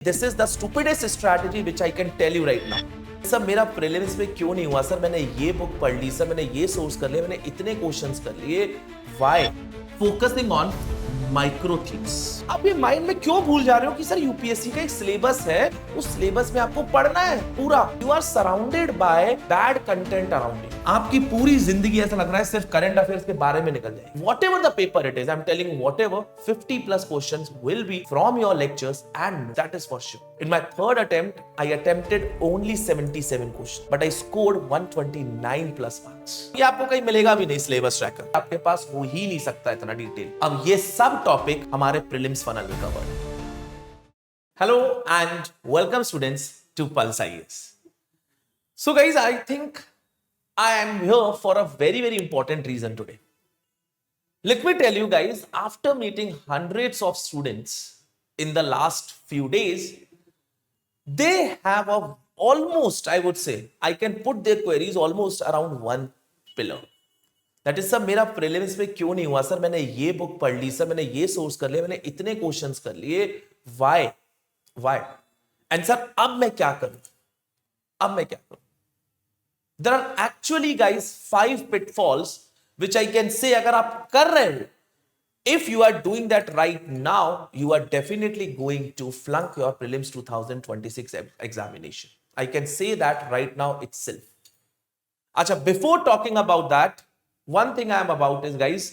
This is the stupidest strategy which I can tell you right now. Sir मेरा prelims में क्यों नहीं हुआ सर, मैंने ये बुक पढ़ ली सर, मैंने ये सोर्स कर लिया, मैंने इतने क्वेश्चंस कर लिए. Why? Focusing on micro themes. आप ये माइंड में क्यों भूल जा रहे हो कि सर यूपीएससी का एक सिलेबस है, उस सिलेबस में आपको पढ़ना है पूरा. You are surrounded by bad content around you. आपकी पूरी जिंदगी ऐसा लग रहा है सिर्फ करंट अफेयर्स के बारे में निकल जाए. What ever the paper it is, I am telling you, what ever 50+ questions will be from your lectures and that is for sure. In my third attempt, I attempted only 77 questions, but I scored 129+ marks. ये आपको कहीं मिलेगा भी नहीं syllabus tracker, आपके पास हो ही नहीं सकता इतना डिटेल. अब ये सब टॉपिक हमारे प्रीलिम्स फनल में cover. Hello and welcome students to Pulse IAS. So guys, I think I am here for a very important reason today. Let me tell you guys, after meeting hundreds of students in the last few days, they have almost, I would say, I can put their queries almost around one pillar. That is, sir मेरा prelims में क्यों नहीं हुआ sir, मैंने ये book पढ़ ली sir, मैंने ये सोर्स कर लिया, मैंने इतने क्वेश्चंस कर लिए. Why? एंड सर अब मैं क्या करूं? There are actually guys 5 pitfalls which I can say अगर आप कर रहे हो, if you are doing that right now, you are definitely going to flunk your prelims 2026 examination. I can say that right now itself. अच्छा, before talking about that, one thing I am about is guys,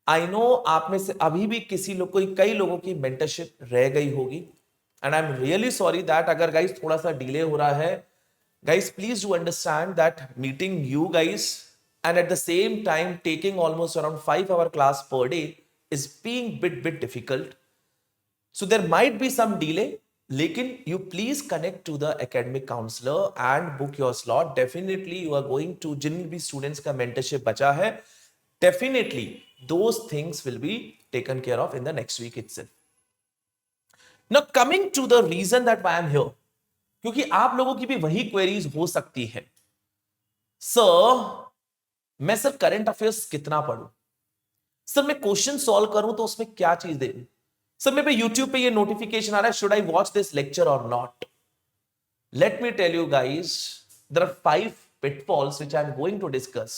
I know आप में से अभी भी कई लोगों की mentorship रह गई होगी, and I'm really sorry that अगर guys थोड़ा सा delay हो रहा है, guys please do understand that meeting you guys and at the same time taking almost around 5-hour class per day is being bit difficult. So there might be some delay, लेकिन you please connect to the academic counselor and book your slot. Definitely you are going to, जिन भी students का mentorship बचा है, definitely those things will be taken care of in the next week itself. Now coming to the reason that why I am here, क्योंकि आप लोगों की भी वही क्वेरीज हो सकती है. मैं सर करंट अफेयर्स कितना पढ़ूं, सर मैं क्वेश्चन सॉल्व करूं तो उसमें क्या चीज दे दूं, सर मेरे पे यूट्यूब पे ये नोटिफिकेशन आ रहा है, should I watch this lecture और not. Let me tell you guys, there are 5 pitfalls which I am going to discuss.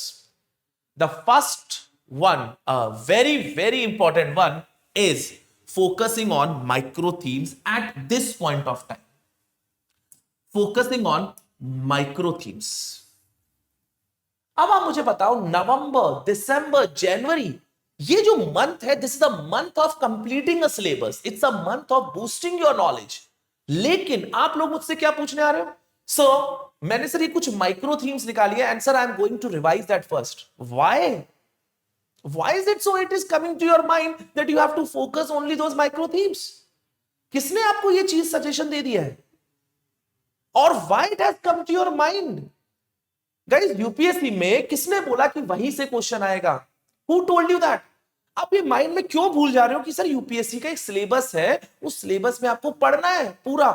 The first one, a very important one, is focusing on micro themes at this point of time. Focusing on micro themes. अब आप मुझे बताओ, नवंबर, दिसंबर, जनवरी, ये जो month है, this is a month of completing a syllabus, it's a month of boosting your knowledge. लेकिन आप लोग मुझसे क्या पूछने आ रहे हो, सर मैंने सर ये कुछ माइक्रो थीम्स निकाली है and sir I am going to revise that first. Why is it so it is coming to your mind that you have to focus only those micro themes? किसने आपको ये चीज suggestion दे दिया है, और why it has come to your mind? Guys, UPSC में किसने बोला कि वहीं से क्वेश्चन आएगा? Who told you that? आप ये माइंड में क्यों भूल जा रहे हो कि सर यूपीएससी का एक सिलेबस है, उस सिलेबस में आपको पढ़ना है पूरा.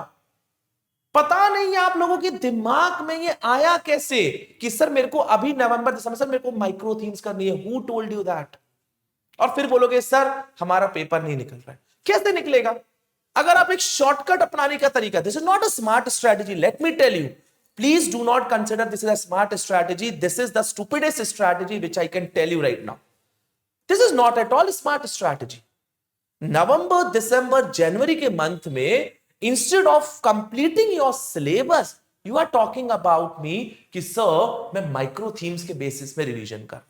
पता नहीं है आप लोगों के दिमाग में ये आया कैसे कि सर मेरे को अभी नवंबर दिसंबर सर मेरे को माइक्रो थीम्स करनी है. Who told you that? और फिर बोलोगे सर हमारा पेपर नहीं निकल रहा है. कैसे निकलेगा? अगर आप एक शॉर्टकट अपनाने का तरीका, this is not a smart strategy. Let me tell you, please do not consider this is a smart strategy. This is the stupidest strategy which I can tell you right now. This is not at all a smart strategy. नवंबर, दिसंबर, जनवरी के month में instead of completing your syllabus, you are talking about me कि sir मैं micro themes के basis में revision कर,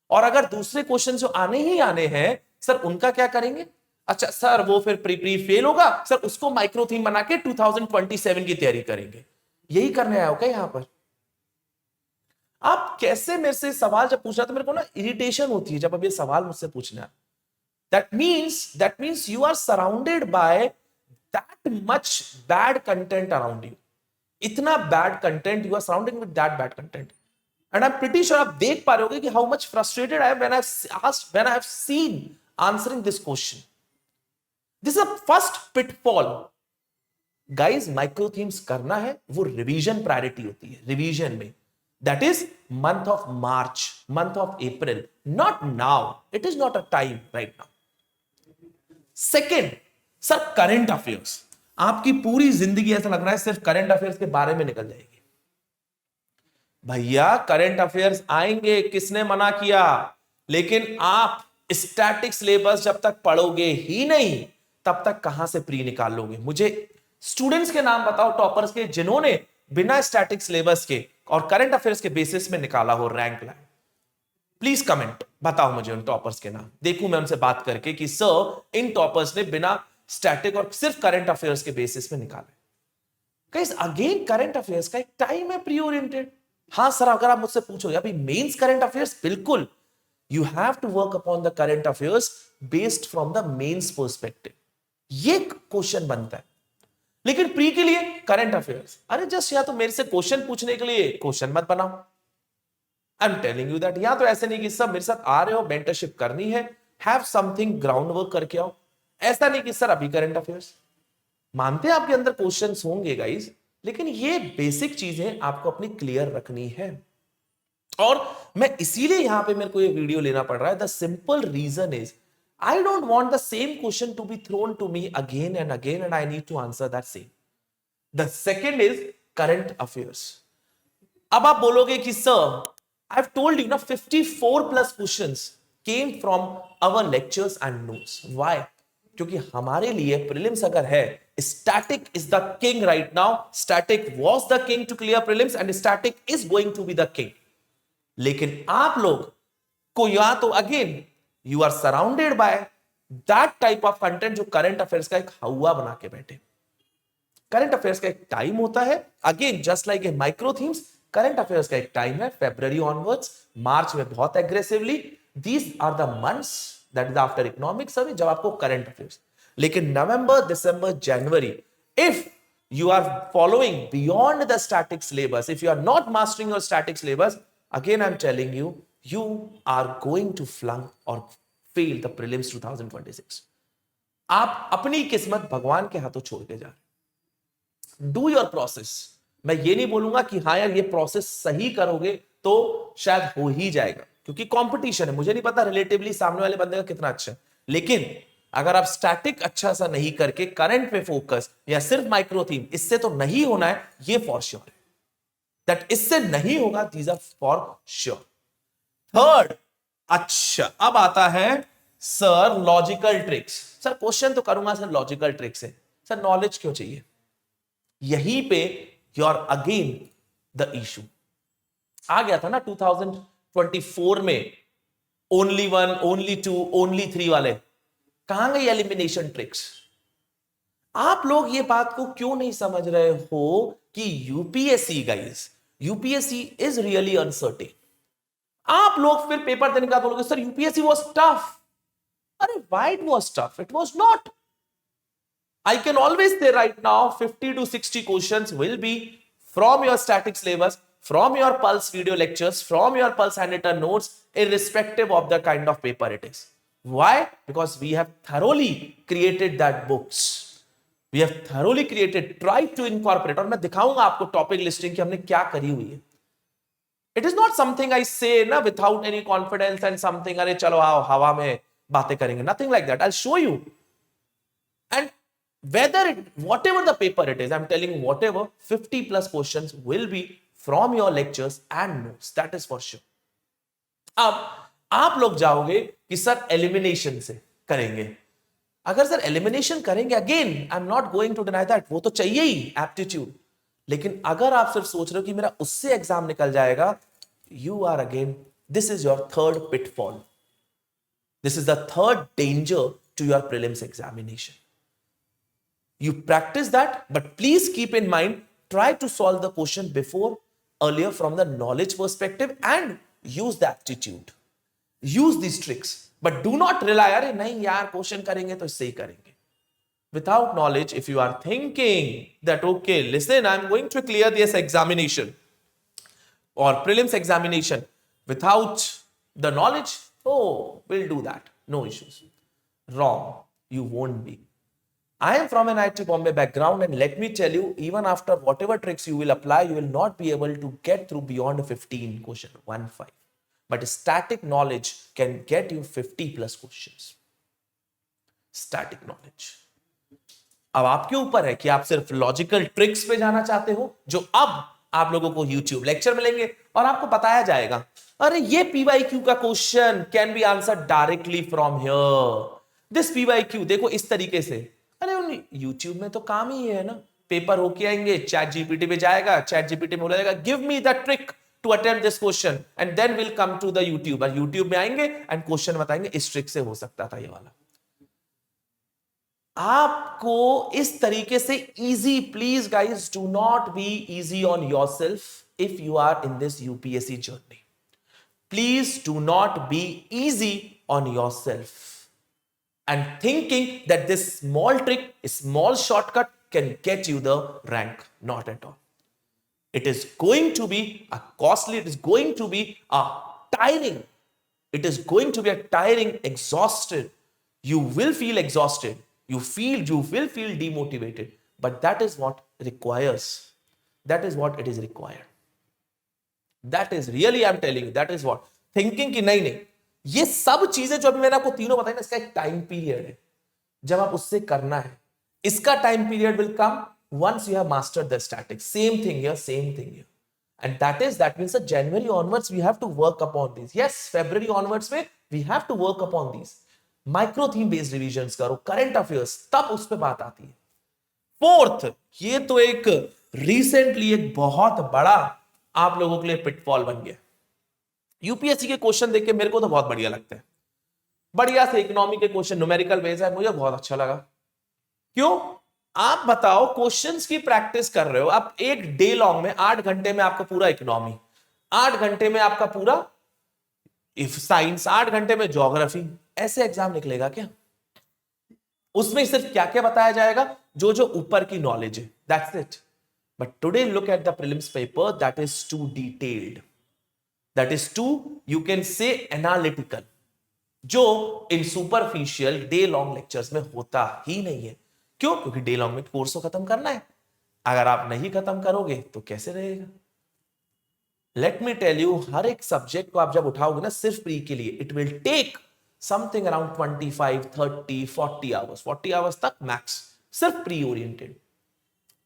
और अगर दूसरे क्वेश्चन जो आने ही आने हैं सर उनका क्या करेंगे? अच्छा सर वो फिर प्री फेल होगा सर, उसको माइक्रो थीम बना के 2027 की तैयारी करेंगे. यही करने आए हो क्या यहां पर? आप कैसे मेरे से सवाल जब पूछना तो मेरे को ना इरिटेशन होती है जब अब ये सवाल मुझसे पूछना. That means you are surrounded by that much bad content around you. इतना bad content, you are surrounding with that bad content. And I am pretty sure आप देख पा रहे होगे कि how much frustrated I am when I have seen answering this question. This is the first pitfall. Guys, micro themes करना है, वो revision priority होती है. रिवीजन में that is month of March, month of April, not now. It is not a time right now. Second, sir current affairs. आपकी पूरी जिंदगी ऐसा लग रहा है सिर्फ करंट अफेयर्स के बारे में निकल जाएगी। भैया करंट अफेयर्स आएंगे, किसने मना किया, लेकिन आप स्टैटिक सिलेबस जब तक पढ़ोगे ही नहीं तब तक कहां से प्री निकाल लोगे। मुझे स्टूडेंट्स के नाम बताओ टॉपर्स के, जिन्होंने बिना स्टैटिक सिलेबस के और करंट अफेयर्स के बेसिस में निकाला हो रैंक लाइन। प्लीज कमेंट बताओ मुझे उन टॉपर्स के नाम, देखूं मैं उनसे बात करके कि सर इन टॉपर्स ने बिना स्टैटिक और सिर्फ करंट अफेयर्स के बेसिस में निकाला। गाइस अगेन करंट अफेयर्स का एक टाइम है प्री ओरिएंटेड। हाँ सर अगर आप मुझसे पूछोगे अभी मेंस करंट अफेयर्स, बिल्कुल you have to work upon the current affairs based from the mains perspective, ये क्वेश्चन बनता है। लेकिन प्री के लिए करंट अफेयर्स, अरे जस्ट या तो मेरे से क्वेश्चन पूछने के लिए क्वेश्चन मत बनाओ। आई एम टेलिंग यू दैट, या तो ऐसे नहीं कि सब मेरे साथ आ रहे हो मेंटरशिप करनी है, हैव समथिंग ग्राउंड वर्क करके आओ। ऐसा नहीं कि सर अभी करंट अफेयर्स, मानते हैं आपके अंदर क्वेश्चंस होंगे गाइस, लेकिन ये बेसिक चीजें आपको अपनी क्लियर रखनी है। और मैं इसीलिए यहां पे मेरे को ये वीडियो लेना पड़ रहा है। The simple reason is I don't want the same question to be thrown to me again and I need to answer that same. The second is current affairs. अब आप बोलोगे कि sir I have told you ना 54 plus questions came from our lectures and notes. Why? क्योंकि हमारे लिए prelims अगर है, static is the king right now, static was the king to clear prelims and static is going to be the king. लेकिन आप लोग को या तो again you are surrounded by that type of content जो current affairs का एक हवा बना के बैठे। करंट अफेयर्स का एक टाइम होता है, again just like a micro themes, current affairs का एक टाइम है फरवरी ऑनवर्ड्स, मार्च में बहुत aggressively, these are the months that is after economic survey जब आपको करंट अफेयर्स। लेकिन नवंबर दिसंबर जनवरी if you are following beyond the static syllabus, if you are not mastering your static syllabus, again I'm telling you, you are going to flunk or fail the prelims 2026। आप अपनी किस्मत भगवान के हाथों छोड़ के जा रहे। Do your process. मैं ये नहीं बोलूंगा कि हाँ यार ये प्रोसेस सही करोगे तो शायद हो ही जाएगा, क्योंकि कंपटीशन है। मुझे नहीं पता रिलेटिवली सामने वाले बंदे का कितना अच्छा है, लेकिन अगर आप स्टैटिक अच्छा सा नहीं करके करंट पे फोकस या सिर्फ माइक्रो थीम, इससे तो नहीं होना है, ये फॉर श्योर है दैट इससे नहीं होगा, these are for sure. Third, अच्छा अब आता है sir logical tricks. Sir question तो करूंगा सर लॉजिकल ट्रिक्स से, सर नॉलेज क्यों चाहिए? यहीं पे योर अगेन द इशू आ गया था ना 2024 में, only one only two only three वाले, कहां गई एलिमिनेशन ट्रिक्स? आप लोग ये बात को क्यों नहीं समझ रहे हो कि UPSC guys, UPSC is really uncertain. आप लोग फिर पेपर देने के बाद बोलोगे सर यूपीएससी वाज टफ। अरे why it was tough? It was not. I can always say right now 50 to 60 questions will be from your static syllabus, from your Pulse video lectures, from your Pulse handwritten notes, irrespective of the kind of paper it is. Why? Because we have thoroughly created that books. We have thoroughly created, tried to incorporate, और मैं दिखाऊंगा आपको topic listing की हमने क्या करी हुई है। It is not something I say ना without any confidence and something अरे चलो आओ हवा में बातें करेंगे, nothing like that. I'll show you. And whether it, whatever the paper it is, I'm telling you whatever, 50 plus questions will be from your lectures and notes, that is for sure। अब आप लोग जाओगे कि sir elimination से करेंगे। अगर sir elimination करेंगे, again I am not going to deny that, वो तो चाहिए ही एप्टीट्यूड, लेकिन अगर आप सिर्फ सोच रहे हो कि मेरा उससे एग्जाम निकल जाएगा, you are again, this is your third pitfall, this is the third danger to your prelims examination. You practice that, but please keep in mind, try to solve the question before, earlier from the knowledge perspective and use the aptitude. Use these tricks, but do not rely, अरे नहीं यार question करेंगे तो इससे ही करेंगे। Without knowledge, if you are thinking that okay, listen, I'm going to clear this examination or prelims examination without the knowledge, oh, we'll do that, no issues. Wrong, you won't be। I am from an IIT Bombay background, and let me tell you, even after whatever tricks you will apply, you will not be able to get through beyond 15 question, 1-5. But static knowledge can get you 50 plus questions. Static knowledge. अब आपके ऊपर है कि आप सिर्फ logical tricks पे जाना चाहते हो, जो अब आप लोगों को YouTube लेक्चर मिलेंगे और आपको बताया जाएगा, अरे ये PYQ का question can be answer directly from here, this PYQ देखो इस तरीके से। अरे YouTube में तो काम ही है ना, पेपर होके आएंगे, चैट जीपीटी पे जाएगा, चैट जीपीटी में बोलेगा give me the trick to attempt this question and then will come to the YouTube, और यूट्यूब में आएंगे एंड क्वेश्चन बताएंगे इस ट्रिक से हो सकता था ये वाला। आपको इस तरीके से easy, please guys do not be easy on yourself if you are in this UPSC journey. Please do not be easy on yourself and thinking that this small trick, small shortcut can get you the rank. Not at all. It is going to be a costly, it is going to be a tiring, it is going to be a tiring, exhausted. You will feel exhausted. You will feel demotivated. But that is what requires. That is what it is required. That is really, I'm telling you, that is what. Thinking कि नहीं, ये सब चीजें जो अभी मैंने आपको तीनों बताई ना, इसका एक टाइम पीरियड है जब आप उससे करना है। इसका time period will come once you have mastered the statics. Same thing here, same thing here, and that means January onwards we have to work upon these. Yes, February onwards में we have to work upon these. Micro theme based revisions करो, current affairs, तब उस पर बात आती है। Fourth, ये तो एक रिसेंटली एक बहुत बड़ा आप लोगों के लिए पिटफॉल बन गया। यूपीएससी के क्वेश्चन देख के मेरे को तो बहुत बढ़िया लगता है, बढ़िया से इकोनॉमी के क्वेश्चन न्यूमेरिकल बेस है, मुझे बहुत अच्छा लगा। क्यों? आप बताओ, क्वेश्चंस की प्रैक्टिस कर रहे हो आप, एक डे लॉन्ग में 8 घंटे में आपका पूरा इकोनॉमी, 8 घंटे में आपका पूरा इफ साइंस, 8 घंटे में ज्योग्राफी, ऐसे एग्जाम निकलेगा क्या? उसमें सिर्फ क्या क्या बताया जाएगा? जो जो ऊपर की नॉलेज है, that's it. But today look at the prelims paper, that is too detailed, that is too, you can say analytical, जो इन सुपरफिशियल डे लॉन्ग लेक्चर्स में होता ही नहीं है। क्यों? क्योंकि डे लॉन्ग में कोर्स को खत्म करना है, अगर आप नहीं खत्म करोगे तो कैसे रहेगा? लेट मी टेल यू, हर एक सब्जेक्ट को आप जब उठाओगे ना सिर्फ प्री के लिए, it will take something around 25, 30, 40 hours, 40 hours तक मैक्स, सिर्फ pre oriented.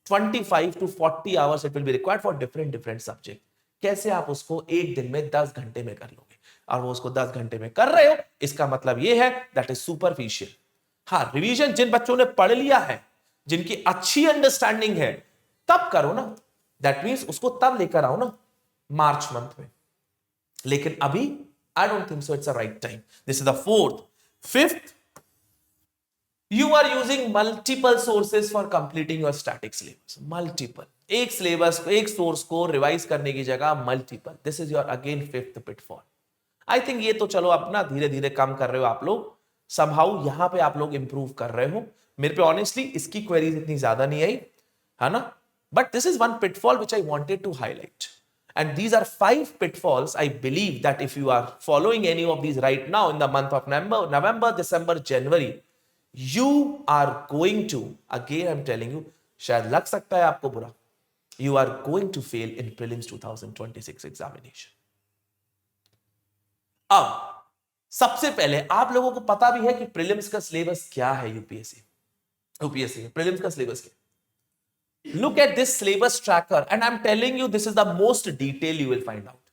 25 to 40 hours it will be required for different subject. कैसे आप उसको एक दिन में 10 घंटे में कर लोगे? और वो उसको 10 घंटे में कर रहे हो, इसका मतलब ये है दैट इज सुपरफिशियल। हाँ, रिवीजन जिन बच्चों ने पढ़ लिया है, जिनकी अच्छी अंडरस्टैंडिंग है, तब करो ना, दैट मींस उसको तब लेकर आओ ना मार्च मंथ में। लेकिन अभी I don't think so it's a right time. This is the fourth. Fifth, you are using multiple sources for completing your static syllabus. Multiple, एक सिलेबस को, एक सोर्स को रिवाइज करने की जगह multiple, this is your again fifth pitfall. I think ये तो चलो अपना धीरे धीरे कम कर रहे हो आप लोग, समहाउ यहां पे आप लोग इंप्रूव कर रहे हो। मेरे पे ऑनेस्टली इसकी क्वेरीज इतनी ज्यादा नहीं आई है ना, but this is one pitfall which I wanted to highlight, and these are 5 pitfalls. I believe that if you are following any of these right now in the month of November, December, January, you are going to, again I'm telling you, शायद लग सकता है आपको बुरा, you are going to fail in prelims 2026 examination. अब सबसे पहले आप लोगों को पता भी है कि प्रीलिम्स का सिलेबस क्या है। यूपीएससी में प्रीलिम्स का सिलेबस क्या? Look at this syllabus tracker and I'm telling you this is the most detail you will find out.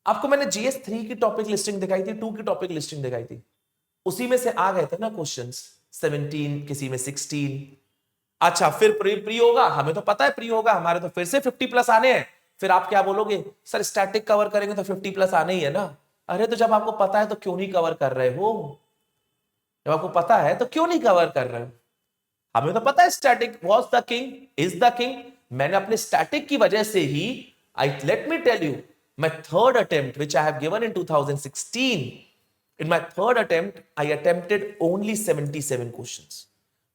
आपको मैंने GS 3 की टॉपिक लिस्टिंग दिखाई थी, 2 की टॉपिक लिस्टिंग दिखाई थी, उसी में से आ गए थे ना क्वेश्चंस, 17, किसी में 16। अच्छा, फिर प्री होगा, हमें तो पता है प्री होगा, हमारे तो फिर से 50 प्लस आने हैं। फिर आप क्या बोलोगे, सर स्टैटिक कवर करेंगे तो 50 प्लस आने ही है ना। अरे तो जब आपको पता है तो क्यों नहीं कवर कर रहे हो? जब आपको पता है तो क्यों नहीं कवर कर रहे हो? हमें तो पता है static was the king, is the king. मैंने अपने स्टैटिक की वजह से ही, let me tell you, my third attempt which I have given in 2016, in my third attempt I attempted only 77 questions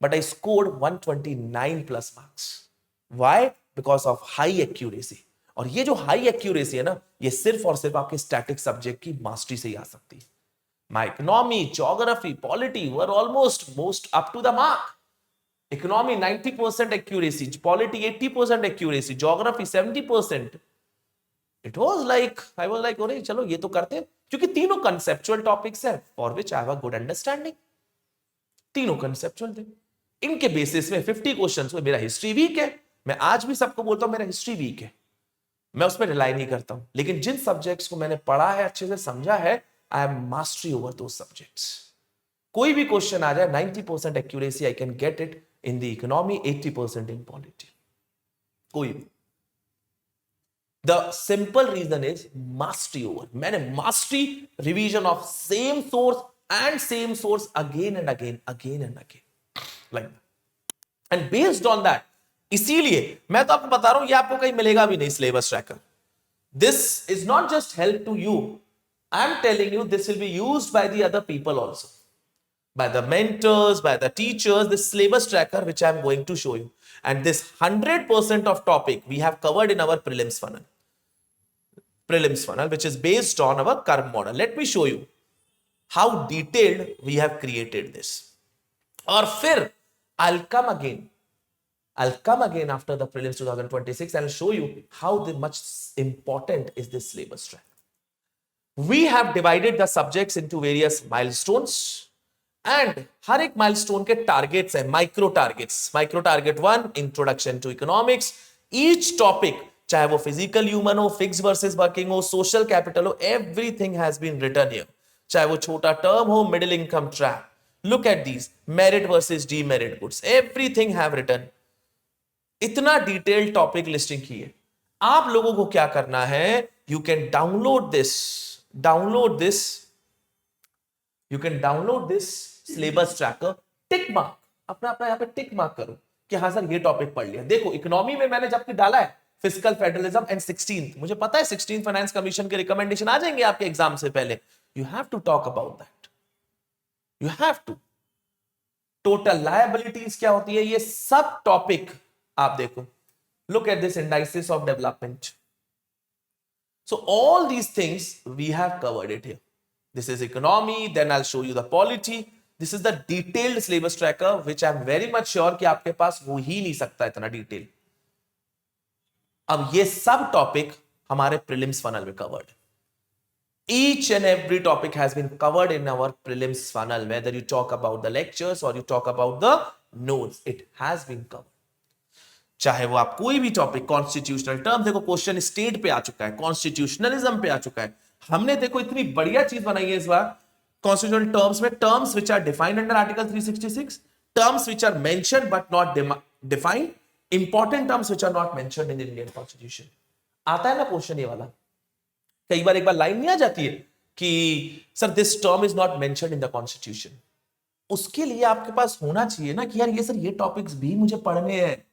but I scored 129 plus marks. Why? Because of high accuracy. और ये जो high accuracy है ना, ये सिर्फ और सिर्फ आपके स्टैटिक सब्जेक्ट की मास्टरी से ही आ सकती है। My economy, geography, polity were most up to the mark. Economy 90% accuracy, polity 80% accuracy, geography 70%. It was like, I was like, अरे चलो ये तो करते हैं, क्योंकि तीनों कंसेप्चुअल टॉपिक्स हैं for which I have a good understanding. तीनों कंसेप्चुअल थे, इनके बेसिस में 50 क्वेश्चंस में मेरा हिस्ट्री वीक है, मैं आज भी सबको बोलता हूं मेरा हिस्ट्री वीक है, मैं उसमें रिलाई नहीं करता हूं, लेकिन जिन सब्जेक्ट्स को मैंने पढ़ा है, अच्छे से समझा है, आई एम मास्टरी ओवर दो सब्जेक्ट्स। कोई भी क्वेश्चन आ जाए 90% accuracy I can get it in the economy, 80% in polity, कोई भी। The simple reason is mastery over, मैंने mastery revision of same source and same source again and again, again and again, like and based on that, इसीलिए मैं तो आपको बता रहा हूं, ये आपको कहीं मिलेगा भी नहीं syllabus tracker. This is not just help to you, I am telling you this will be used by the other people also, by the mentors, by the teachers, this syllabus tracker which I am going to show you. And this 100% of topic we have covered in our prelims funnel, which is based on our curve model. Let me show you how detailed we have created this. Or फिर I'll come again after the prelims 2026 and I'll show you how much important is this syllabus tracker. We have divided the subjects into various milestones. And हर एक milestone के targets हैं, micro target 1 introduction to economics, each topic चाहे वो physical human हो, fix versus working हो, social capital हो, everything has been written here, चाहे वो छोटा टर्म हो, middle income trap, look at these, merit versus demerit goods, everything have written. इतना डिटेल्ड टॉपिक लिस्टिंग की है। आप लोगों को क्या करना है, you can download this syllabus tracker, tick mark, अपना यहां पे टिक मार्क करो कि हाँ सर ये टॉपिक पढ़ लिया। देखो इकोनॉमी में मैंने जबकि डाला है फिस्कल फेडरलिज्म एंड 16th, मुझे पता है 16th फाइनेंस कमीशन के रिकमेंडेशन आ जाएंगे आपके एग्जाम से पहले, you have to talk about that, you have to. Total liabilities क्या होती है, ये सब टॉपिक आप देखो, look at this indices of development, so all these things we have covered it here. This is economy, then I'll show you the polity. This is the detailed syllabus tracker, which I'm very much sure कि आपके पास हो ही नहीं सकता इतना detail. अब ये सब topic हमारे प्रीलिम्स फनल में covered, each and every topic has been covered in our prelims funnel, whether you talk about the lectures or you talk about the notes, it has been covered। चाहे वो आप कोई भी topic, constitutional term, देखो question state पे आ चुका है, constitutionalism पे आ चुका है, हमने देखो इतनी बढ़िया चीज बनाई है इस बार कॉन्स्टिट्यूशनल टर्म्स में, terms which are defined under article 366, terms which are mentioned but not defined, important terms which are not mentioned in Indian constitution. आता है ना क्वेश्चन ये वाला, कई बार एक बार लाइन नहीं आ जाती है कि sir this term is not mentioned in the constitution, उसके लिए आपके पास होना चाहिए ना कि यार ये सर ये टॉपिक्स भी मुझे पढ़ने हैं।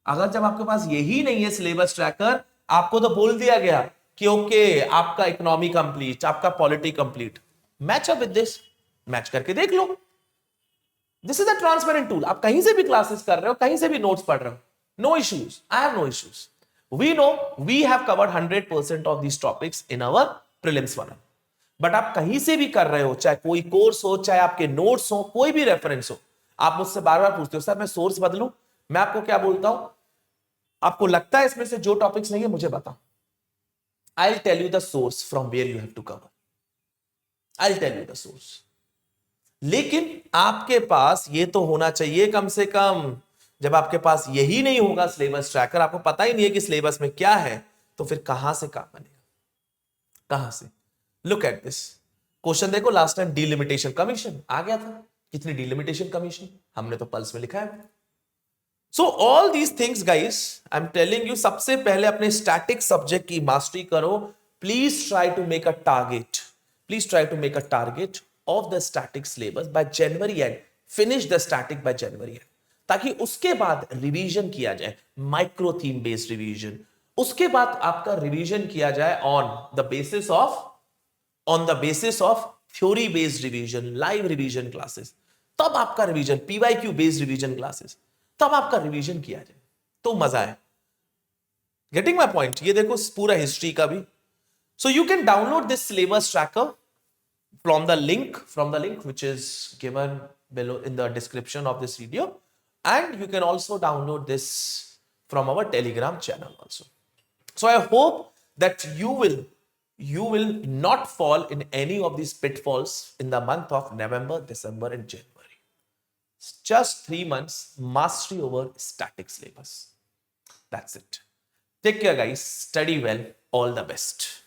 अगर जब आपके पास यही नहीं है सिलेबस ट्रैकर, आपको तो बोल दिया गया कि ओके आपका इकोनॉमी कंप्लीट, आपका polity complete, match up with this, match करके देख लो। This is a transparent tool, आप कहीं से भी क्लासेस कर रहे हो, कहीं से भी नोट्स पढ़ रहे हो, no issues, I have no issues. We know we have covered 100% of these topics in our prelims funnel, but आप कहीं से भी कर रहे हो, चाहे कोई कोर्स हो, चाहे आपके नोट्स हो, कोई भी रेफरेंस हो, आप मुझसे बार बार पूछते हो सर मैं सोर्स बदलूं, मैं आपको क्या बोलता हूं, आपको लगता है इसमें से जो टॉपिक्स नहीं है मुझे बताओ, I'll tell you the source from where you have to cover. I'll tell you the source. लेकिन आपके पास ये तो होना चाहिए कम से कम। जब आपके पास यही नहीं होगा सिलेबस ट्रैकर, आपको पता ही नहीं है कि सिलेबस में क्या है, तो फिर कहां से काम बनेगा, कहां से। लुक एट दिस क्वेश्चन, देखो लास्ट टाइम डिलिमिटेशन कमीशन आ गया था, कितनी डिलिमिटेशन कमीशन हमने तो पल्स में लिखा है। So all these things guys, I am telling you, सबसे पहले अपने स्टैटिक सब्जेक्ट की मास्टरी करो। Please try to make a target of the static syllabus by January end, finish the static by January end, ताकि उसके बाद revision किया जाए, माइक्रो थीम बेस्ड रिवीजन। उसके बाद आपका रिवीजन किया जाए on the basis of theory based revision, live revision classes, तब आपका revision, PYQ based revision classes, तब आपका रिवीजन किया जाए तो मजा है। Getting my point? ये देखो पूरा हिस्ट्री का भी। So you can download this syllabus tracker from the link which is given below in the description of this video, and you can also download this from our Telegram channel also. So I hope that you will not fall in any of these pitfalls in the month of November, December and January. Just 3 months, mastery over static syllabus. That's it. Take care, guys. Study well. All the best.